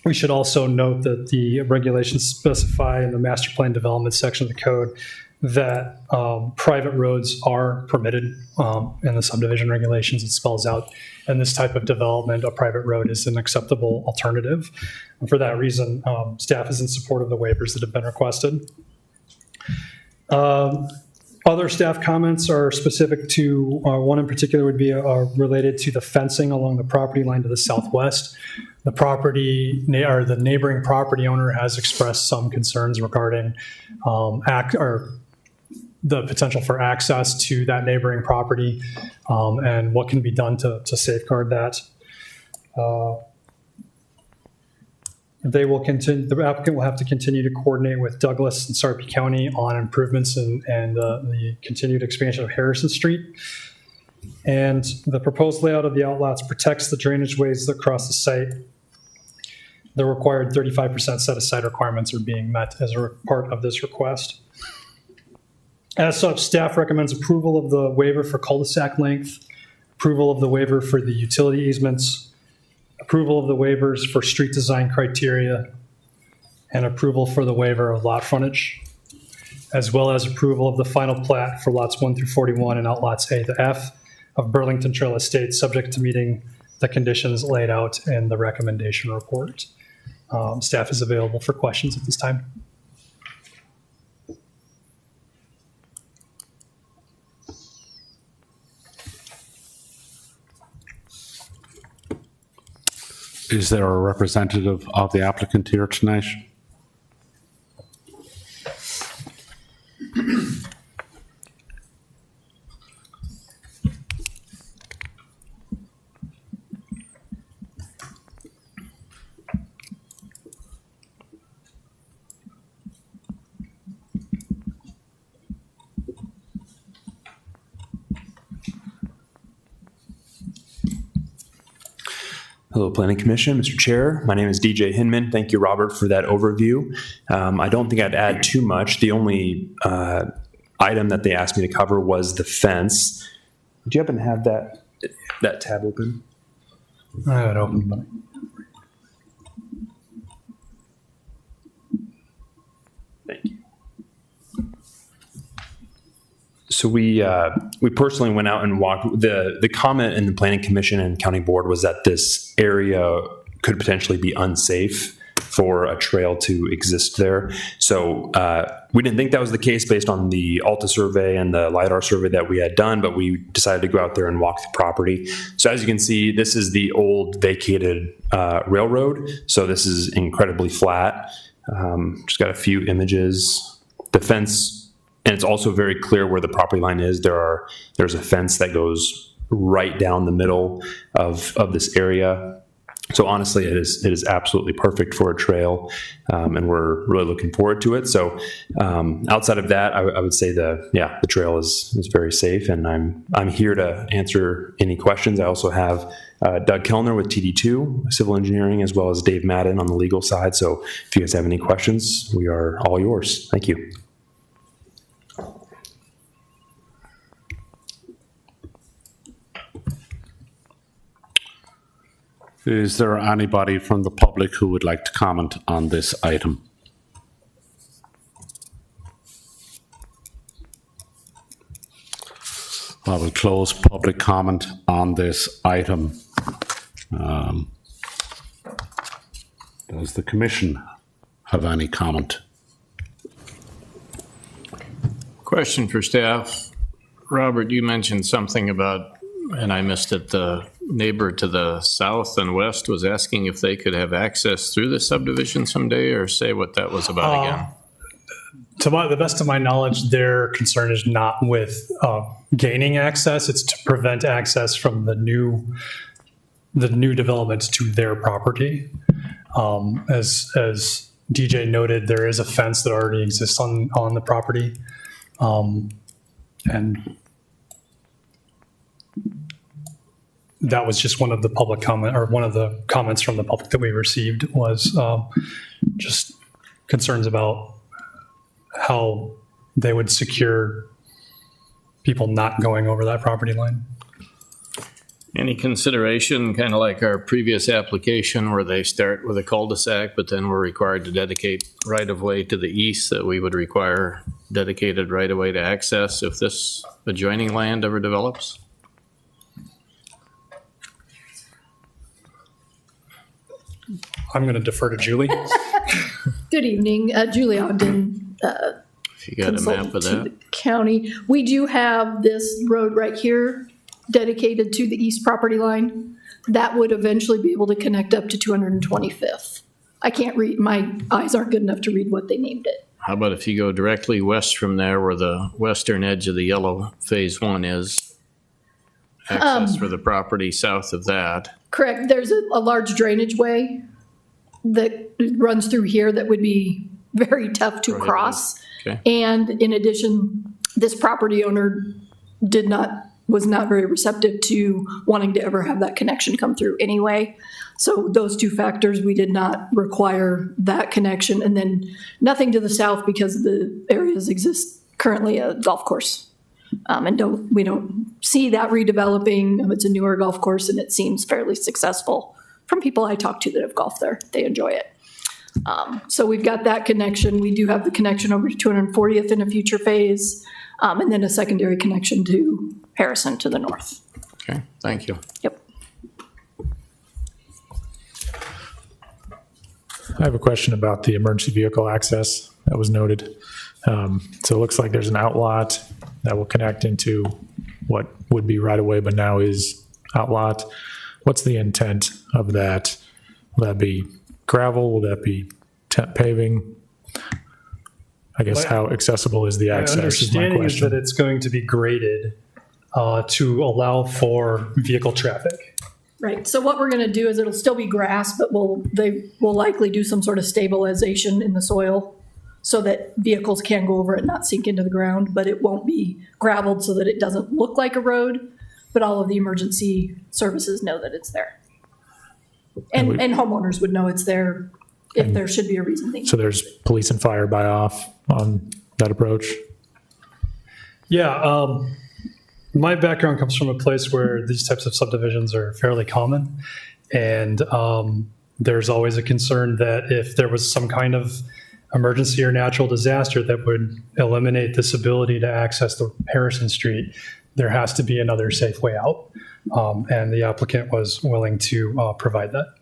We should also note that the regulations specify in the master plan development section of the code that private roads are permitted in the subdivision regulations. It spells out in this type of development, a private road is an acceptable alternative. And for that reason, staff is in support of the waivers that have been requested. Other staff comments are specific to, one in particular would be related to the fencing along the property line to the southwest. The property, or the neighboring property owner has expressed some concerns regarding the potential for access to that neighboring property and what can be done to safeguard that. The applicant will have to continue to coordinate with Douglas and Sarpy County on improvements and the continued expansion of Harrison Street. And the proposed layout of the outlots protects the drainage ways across the site. The required 35% set-aside requirements are being met as a part of this request. As such, staff recommends approval of the waiver for cul-de-sac length, approval of the waiver for the utility easements, approval of the waivers for street design criteria, and approval for the waiver of lot frontage, as well as approval of the final plat for lots 1 through 41 and outlots A to F of Burlington Trail Estates, subject to meeting the conditions laid out in the recommendation report. Staff is available for questions at this time. Is there a representative of the applicant here tonight? Hello, Planning Commission, Mr. Chair. My name is DJ Hinman. Thank you, Robert, for that overview. I don't think I'd add too much. The only item that they asked me to cover was the fence. Do you happen to have that tab open? I have it open, but. Thank you. So we personally went out and walked. The comment in the Planning Commission and County Board was that this area could potentially be unsafe for a trail to exist there. So we didn't think that was the case based on the Alta survey and the LiDAR survey that we had done, but we decided to go out there and walk the property. So as you can see, this is the old vacated railroad. So this is incredibly flat. Just got a few images. The fence. And it's also very clear where the property line is. There's a fence that goes right down the middle of this area. So honestly, it is absolutely perfect for a trail, and we're really looking forward to it. So outside of that, I would say the trail is very safe, and I'm here to answer any questions. I also have Doug Kellner with TD2 Civil Engineering, as well as Dave Madden on the legal side. So if you guys have any questions, we are all yours. Thank you. Is there anybody from the public who would like to comment on this item? I will close public comment on this item. Does the commission have any comment? Question for staff. Robert, you mentioned something about, and I missed it, the neighbor to the south and west was asking if they could have access through the subdivision someday, or say what that was about again. To the best of my knowledge, their concern is not with gaining access. It's to prevent access from the new developments to their property. As DJ noted, there is a fence that already exists on the property. And that was just one of the public comment, or one of the comments from the public that we received was just concerns about how they would secure people not going over that property line. Any consideration, kind of like our previous application where they start with a cul-de-sac, but then we're required to dedicate right-of-way to the east, that we would require dedicated right-of-way to access if this adjoining land ever develops? I'm going to defer to Julie. Good evening, Julie Ogden, If you got a map of consultant to that. the county. We do have this road right here dedicated to the east property line. That would eventually be able to connect up to 225th. I can't read, my eyes aren't good enough to read what they named it. How about if you go directly west from there where the western edge of the yellow phase one is? Access for the property south of that. Correct, there's a large drainage way that runs through here that would be very tough to cross. Okay. And in addition, this property owner was not very receptive to wanting to ever have that connection come through anyway. So those two factors, we did not require that connection. And then nothing to the south because the areas exist currently a golf course. And we don't see that redeveloping. It's a newer golf course and it seems fairly successful from people I talk to that have golfed there. They enjoy it. So we've got that connection. We do have the connection over to 240th in a future phase, and then a secondary connection to Harrison to the north. Okay, thank you. Yep. I have a question about the emergency vehicle access that was noted. So it looks like there's an outlot that will connect into what would be right away, but now is outlot. What's the intent of that? Will that be gravel? Will that be paving? I guess how accessible is the access? My understanding is that it's going to be graded to allow for vehicle traffic. Right. So what we're going to do is it'll still be grass, but they will likely do some sort of stabilization in the soil so that vehicles can go over it and not sink into the ground, but it won't be gravelled so that it doesn't look like a road, but all of the emergency services know that it's there. And homeowners would know it's there if there should be a reason. So there's police and fire buy off on that approach? Yeah, my background comes from a place where these types of subdivisions are fairly common. And there's always a concern that if there was some kind of emergency or natural disaster that would eliminate this ability to access the Harrison Street, there has to be another safe way out. And the applicant was willing to provide that.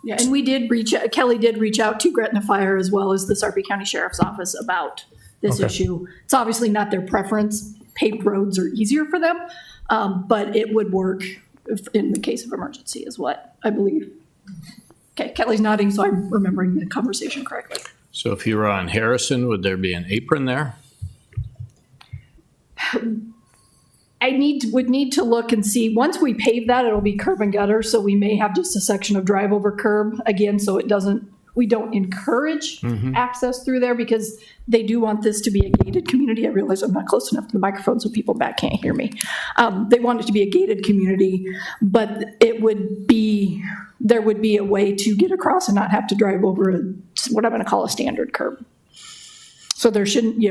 Yeah, and we did Kelly did reach out to Gretna Fire as well as the Sarpy County Sheriff's Office about this issue. It's obviously not their preference. Paved roads are easier for them, but it would work in the case of emergency is what I believe. Okay, Kelly's nodding, so I'm remembering the conversation correctly. So if you were on Harrison, would there be an apron there? Would need to look and see. Once we pave that, it'll be curb and gutter, so we may have just a section of drive over curb again, so we don't encourage access through there because they do want this to be a gated community. I realize I'm not close enough to the microphone so people back can't hear me. They want it to be a gated community, but there would be a way to get across and not have to drive over what I'm going to call a standard curb. So there shouldn't,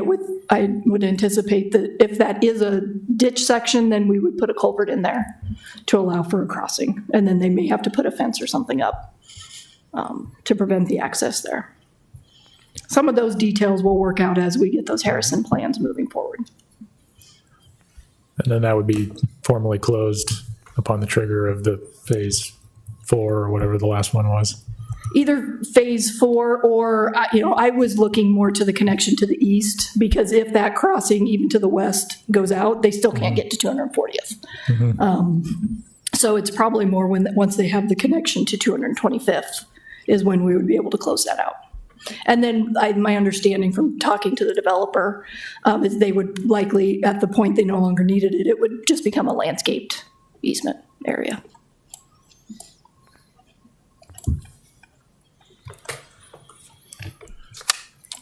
I would anticipate that if that is a ditch section, then we would put a culvert in there to allow for a crossing. And then they may have to put a fence or something up to prevent the access there. Some of those details will work out as we get those Harrison plans moving forward. And then that would be formally closed upon the trigger of the phase 4 or whatever the last one was. Either phase 4 or, I was looking more to the connection to the east because if that crossing even to the west goes out, they still can't get to 240th. So it's probably more once they have the connection to 225th is when we would be able to close that out. And then my understanding from talking to the developer is they would likely, at the point they no longer needed it, it would just become a landscaped easement area.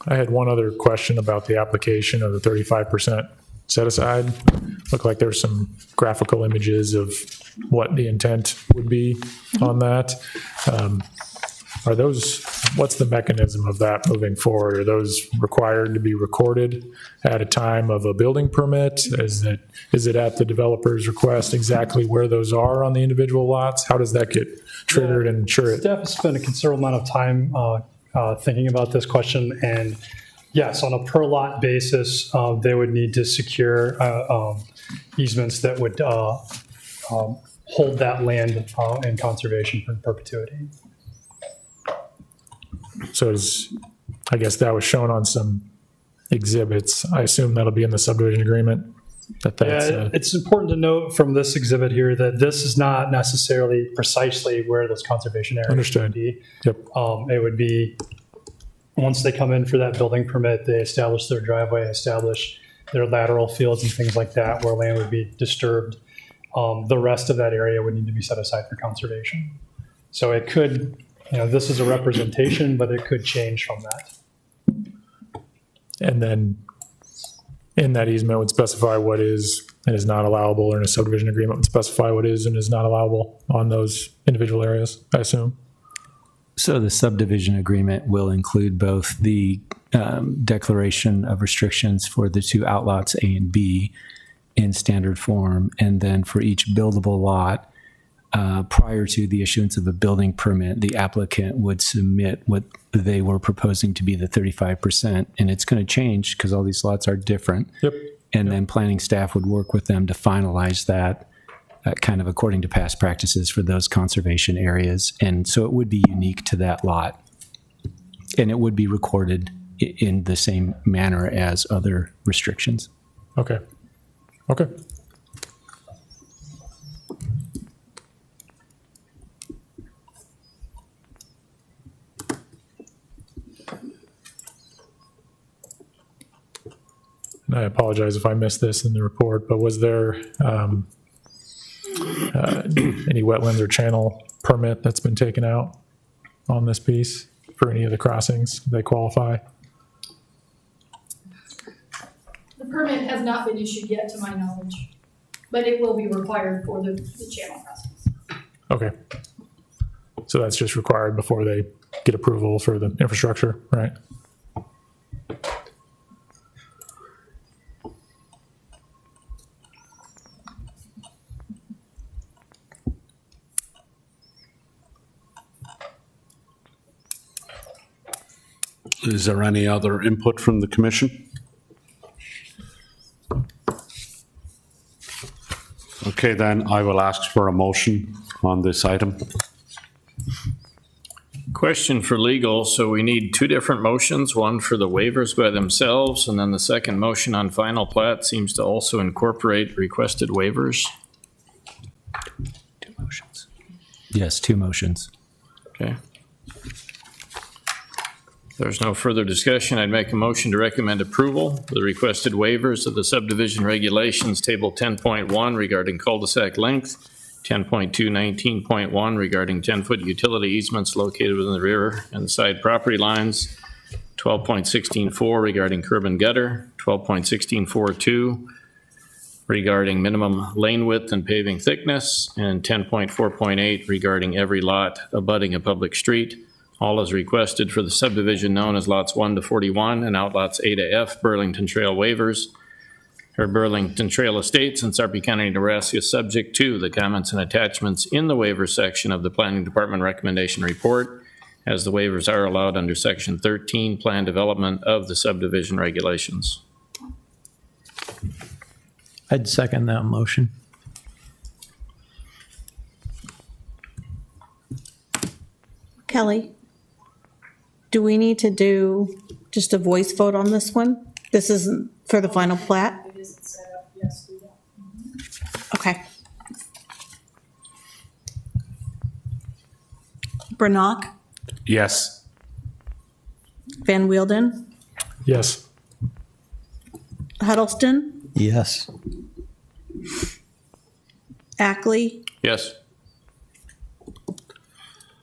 I had one other question about the application of the 35% set aside. Looked like there's some graphical images of what the intent would be on that. What's the mechanism of that moving forward? Are those required to be recorded at a time of a building permit? Is it at the developer's request exactly where those are on the individual lots? How does that get triggered and ensure Staff has spent a considerable amount of time thinking about this question, and yes, on a per lot basis, they would need to secure easements that would hold that land in conservation for perpetuity. So I guess that was shown on some exhibits. I assume that'll be in the subdivision agreement? It's important to note from this exhibit here that this is not necessarily precisely where those conservation areas would be. Yep. It would be, once they come in for that building permit, they establish their driveway, establish their lateral fields and things like that where land would be disturbed. The rest of that area would need to be set aside for conservation. So it could, this is a representation, but it could change from that. And then in that easement would specify what is and is not allowable, or in a subdivision agreement would specify what is and is not allowable on those individual areas, I assume? So the subdivision agreement will include both the declaration of restrictions for the two outlots A and B in standard form, and then for each buildable lot, prior to the issuance of a building permit, the applicant would submit what they were proposing to be the 35%, and it's going to change because all these lots are different. Yep. And then planning staff would work with them to finalize that kind of according to past practices for those conservation areas. And so it would be unique to that lot, and it would be recorded in the same manner as other restrictions. Okay. Okay. And I apologize if I missed this in the report, but was there any wetlands or channel permit that's been taken out on this piece for any of the crossings? Do they qualify? The permit has not been issued yet to my knowledge, but it will be required for the channel crossings. Okay. So that's just required before they get approval for the infrastructure, right? Is there any other input from the commission? Okay, then I will ask for a motion on this item. Question for legal. So we need two different motions, one for the waivers by themselves, and then the second motion on final plat seems to also incorporate requested waivers. Two motions. Yes, two motions. Okay. If there's no further discussion, I'd make a motion to recommend approval of the requested waivers of the subdivision regulations, table 10.1 regarding cul-de-sac length, 10.219.1 regarding 10-foot utility easements located within the rear and side property lines, 12.16.4 regarding curb and gutter, 12.16.4.2 regarding minimum lane width and paving thickness, and 10.4.8 regarding every lot abutting a public street, all as requested for the subdivision known as lots 1 to 41 and outlots A to F Burlington Trail waivers, or Burlington Trail Estates in Sarpy County, Nebraska, subject to the comments and attachments in the waiver section of the Planning Department recommendation report, as the waivers are allowed under Section 13, Plan Development of the subdivision regulations. I'd second that motion. Kelly, do we need to do just a voice vote on this one? This isn't for the final plat? It isn't set up, yes, do that. Okay. Branock, Yes. Van Wielden, Yes. Huddleston, Yes. Ackley, Yes.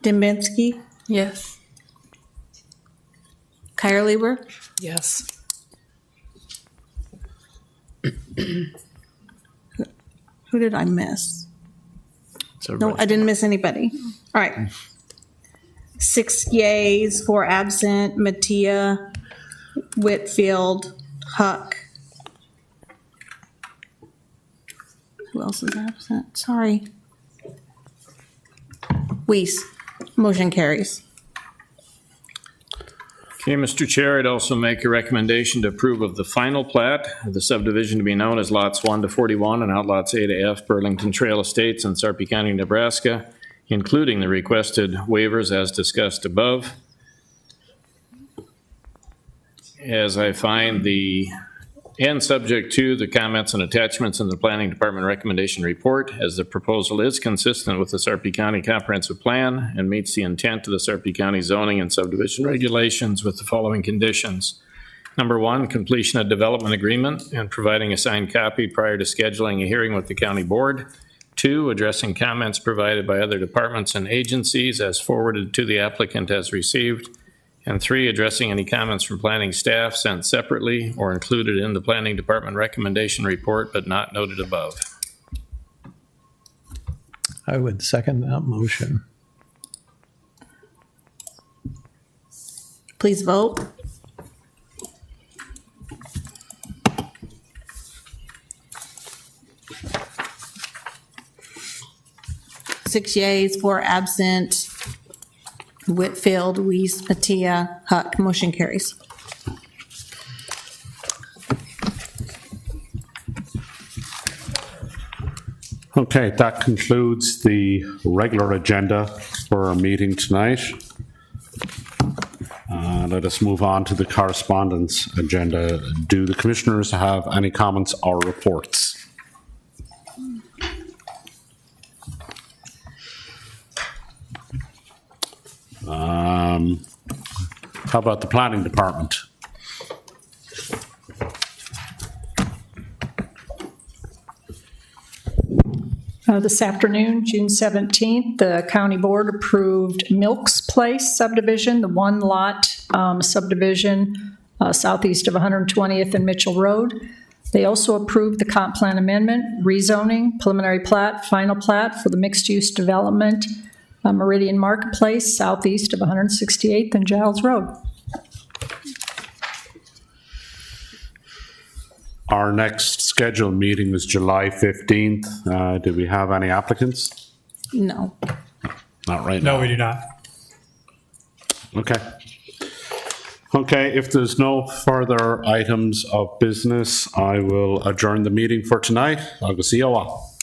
Dembinski, Yes. Kyrleiber, Yes. who did I miss? It's No, everybody. I didn't miss anybody. All right. 6 yays, 4 absent, Mattia, Whitfield, Huck. Who else is absent? Sorry. Weiss. Motion carries. Okay, Mr. Chair, I'd also make a recommendation to approve of the final plat of the subdivision to be known as lots 1 to 41 and outlots A to F Burlington Trail Estates in Sarpy County, Nebraska, including the requested waivers as discussed above. As I find and subject to the comments and attachments in the Planning Department recommendation report, as the proposal is consistent with the Sarpy County Comprehensive Plan and meets the intent of the Sarpy County zoning and subdivision regulations with the following conditions. Number 1, completion of development agreement and providing a signed copy prior to scheduling a hearing with the county board. 2, addressing comments provided by other departments and agencies as forwarded to the applicant as received. And 3, addressing any comments from planning staff sent separately or included in the Planning Department recommendation report but not noted above. I would second that motion. Please vote. Six yays, 4 absent. Whitfield, Weiss, Mattia, Huck. Motion carries. Okay, that concludes the regular agenda for our meeting tonight. Let us move on to the correspondence agenda. Do the commissioners have any comments or reports? How about the planning department? This afternoon, June 17th, the county board approved Milks Place subdivision, the one lot subdivision southeast of 120th and Mitchell Road. They also approved the comp plan amendment, rezoning, preliminary plat, final plat for the mixed-use development, Meridian Marketplace, southeast of 168th and Giles Road. Our next scheduled meeting is July 15th. Do we have any applicants? No. Not right now. No, we do not. Okay. Okay, if there's no further items of business, I will adjourn the meeting for tonight. I'll go see you all.